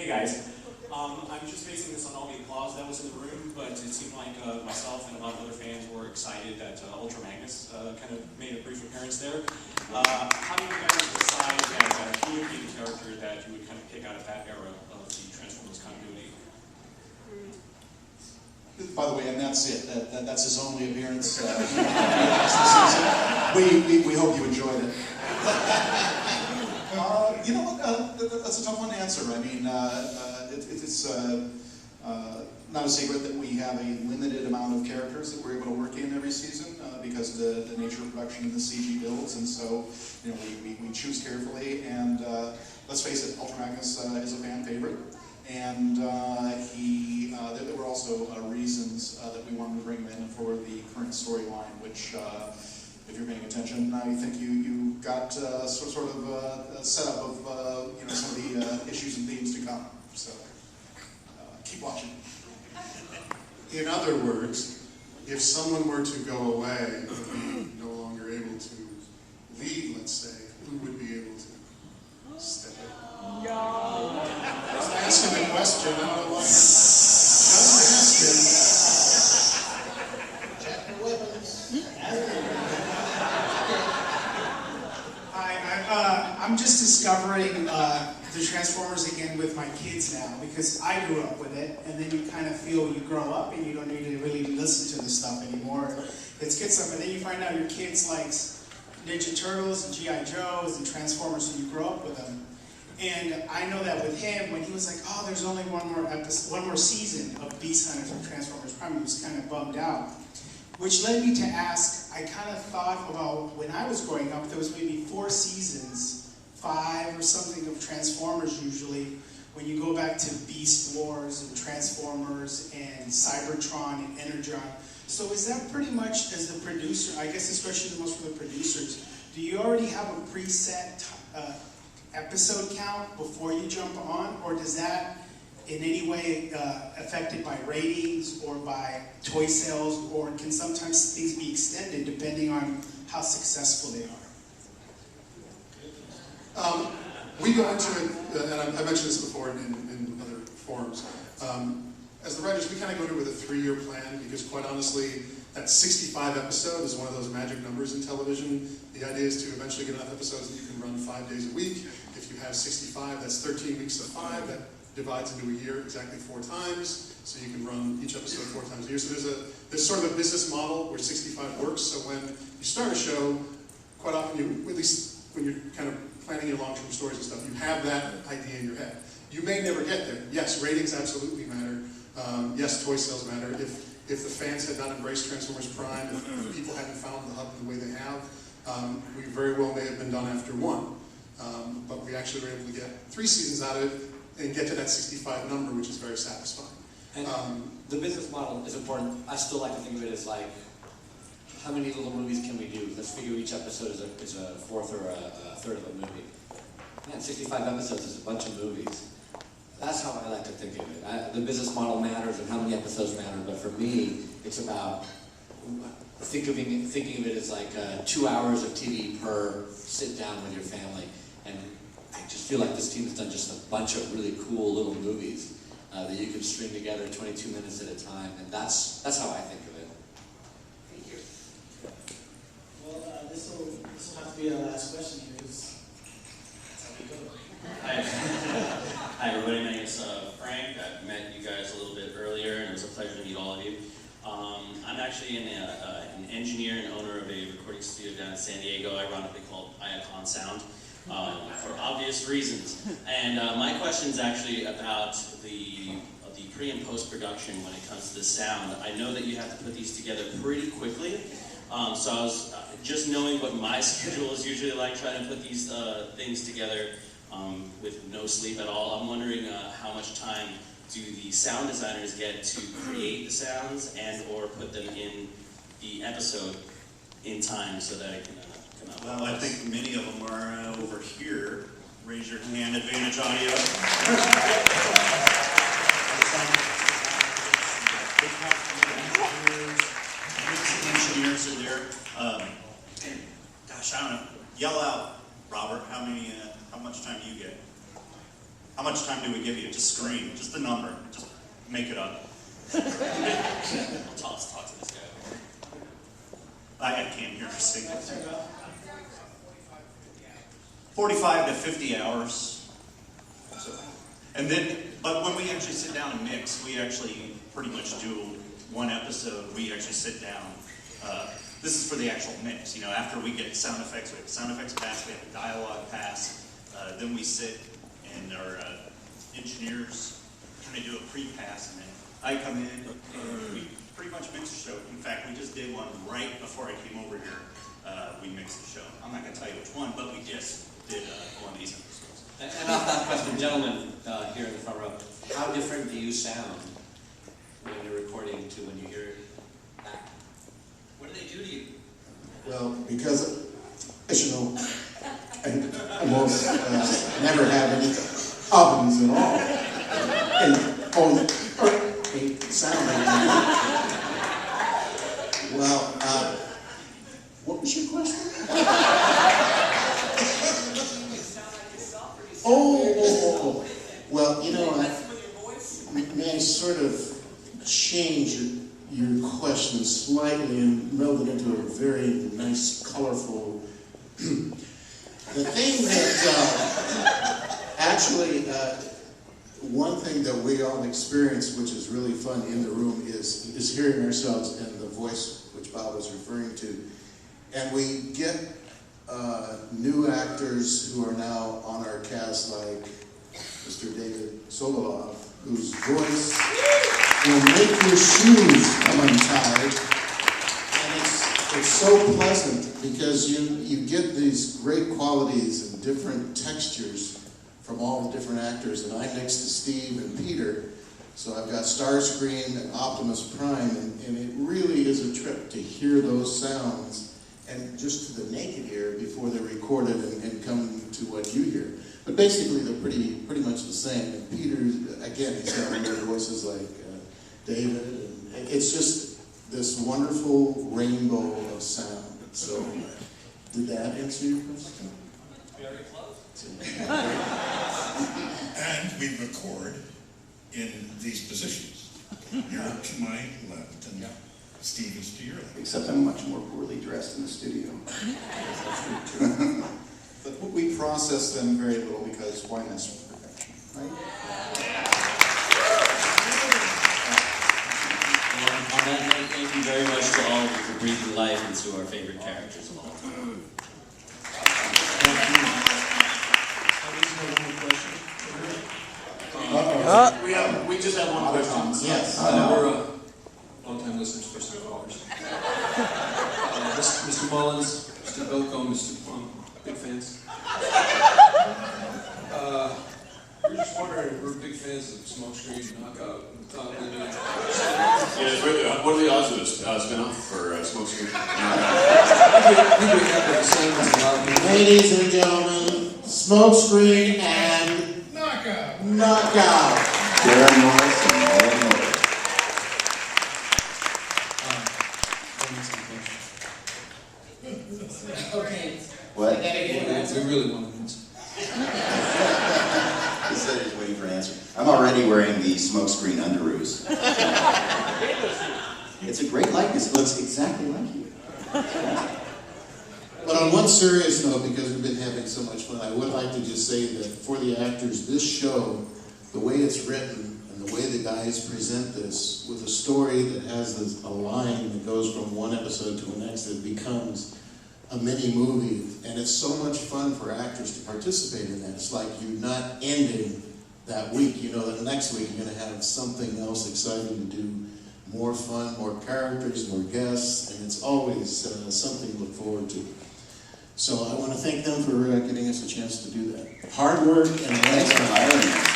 guys. I'm just basing this on all the applause that was in the room, but it seemed like myself and a lot of other fans were excited that Ultra Magnus kind of made a brief appearance there. How do you guys decide that he would be the character that you would kind of pick out of that era of the Transformers continuity? By the way, and that's it. That's his only appearance this season. We hope you enjoyed it. You know what? That's a tough one to answer. I mean, it's not a secret that we have a limited amount of characters that we're able to work in every season because of the nature of production and the CG builds, and so you know we choose carefully. And let's face it, Ultra Magnus is a fan favorite, and there were also reasons that we wanted to bring him in for the current storyline, which. If you're paying attention, I think you got sort of a setup of you know, some of the issues and themes to come. So keep watching. In other words, if someone were to go away and be no longer able to lead, let's say, who would be able to step in? No. Just ask him a question. I don't know why. Just ask him. I'm just discovering the Transformers again with my kids now, because I grew up with it, and then you kind of feel you grow up and you don't need to really listen to the stuff anymore. It's good stuff, and then you find out your kids likes Ninja Turtles and G.I. Joes and Transformers, and you grow up with them. And I know that with him, when he was like, oh, there's only one more season of Beast Hunters or Transformers Prime, he was kind of bummed out. Which led me to ask, I kind of thought about when I was growing up, there was maybe 4 seasons, 5 or something of Transformers usually, when you go back to Beast Wars and Transformers and Cybertron and Energon. So is that pretty much, as the producer, I guess this question is most for the producers, do you already have a preset episode count before you jump on, or does that in any way affected by ratings or by toy sales, or can sometimes things be extended depending on how successful they are? We go into it, and I mentioned this before in other forums, as the writers, we kind of go into it with a 3-year plan, because quite honestly, that 65 episode is one of those magic numbers in television. The idea is to eventually get enough episodes that you can run 5 days a week. If you have 65, that's 13 weeks of 5. That divides into a year exactly 4 times, so you can run each episode 4 times a year. So there's sort of a business model where 65 works. So when you start a show, quite often at least when you're kind of planning your long-term stories and stuff, you have that idea in your head. You may never get there. Yes, ratings absolutely matter. Yes, toy sales matter. If the fans had not embraced Transformers Prime, if people hadn't found the hub the way they have, we very well may have been done after 1. But we actually were able to get 3 seasons out of it and get to that 65 number, which is very satisfying. And the business model is important. I still like to think of it as like, how many little movies can we do? Let's figure each episode is a fourth or a third of a movie. Man, 65 episodes is a bunch of movies. That's how I like to think of it. The business model matters and how many episodes matter, but for me, it's about thinking of it as like 2 hours of TV per sit down with your family. And I just feel like this team has done just a bunch of really cool little movies that you can string together 22 minutes at a time, and that's how I think of it. Thank you. Well, this will have to be our last question here, because that's how we go. Hi everybody, my name is Frank. I've met you guys a little bit earlier, and it was a pleasure to meet all of you. I'm actually an engineer and owner of a recording studio down in San Diego, ironically called Iacon Sound. For obvious reasons. And my question is actually about the pre- and post-production when it comes to the sound. I know that you have to put these together pretty quickly, so I was just knowing what my schedule is usually like, trying to put these things together with no sleep at all. I'm wondering how much time do the sound designers get to create the sounds and or put them in the episode in time so that it can come out? Well, I think many of them are over here. Raise your hand, Advantage Audio. Engineers are there. Gosh, I don't know. Yell out, Robert. How much time do you get? How much time do we give you? Just scream, just the number, just make it up. Talk to this guy. I can't hear for signals. 45 to 50 hours. So, and then, but when we actually sit down and mix, we actually pretty much do one episode. We actually sit down. This is for the actual mix. You know, after we get sound effects, we have a sound effects pass, we have a dialogue pass. Then we sit and our engineers kind of do a pre-pass, and then I come in and we pretty much mix the show. In fact, we just did one right before I came over here. We mixed the show. I'm not going to tell you which one, but we just did one of these episodes. And off that question, gentlemen here in the front row, how different do you sound when you're recording to when you hear it back? What do they do to you? Well, because, as you know, I almost never have any albums at all. And only sound like that. Well, what was your question? Oh. Well, you know, may I sort of change your question slightly and meld it into a very nice, colorful. The thing that actually, one thing that we all experience, which is really fun in the room, is hearing ourselves and the voice which Bob was referring to. And we get new actors who are now on our cast, like Mr. David Sobolov, whose voice will make your shoes come untied. And it's so pleasant because you get these great qualities and different textures from all the different actors. And I'm next to Steve and Peter, so I've got Starscream and Optimus Prime, and it really is a trip to hear those sounds and just to the naked ear before they're recorded and come to what you hear. But basically they're pretty much the same. And Peter, again, he's got weird voices like David, and it's just this wonderful rainbow of sound. So, did that answer your question? Very close. And we record in these positions. You're to my left, and Steve is to your left. Except I'm much more poorly dressed in the studio. But we process them very little because why mess with perfection, right? On that note, thank you very much to all of you for breathing life into our favorite characters of all time. We just have one question. Yes. We're long-time listeners, first-time callers. Mr. Mullins, Mr. Bilko, Mr. Plum, big fans. We're just wondering, we're big fans of Smokescreen, Knockout, and thought we'd do What are the odds of this spin-off for Smokescreen? Ladies and gentlemen, Smokescreen and Knockout. Darren Morris and Alan Miller. Okay. What? We really want to answer. He said he was waiting for an answer. I'm already wearing the Smokescreen underoos. It's a great likeness. It looks exactly like you. But on one serious note, because we've been having so much fun, I would like to just say that for the actors, this show, the way it's written and the way the guys present this, with a story that has a line that goes from one episode to the next, it becomes a mini movie, and it's so much fun for actors to participate in that. It's like you're not ending that week. You know that next week you're going to have something else exciting to do, more fun, more characters, more guests, and it's always something to look forward to. So I want to thank them for giving us a chance to do that. Hard work and thanks for hiring me.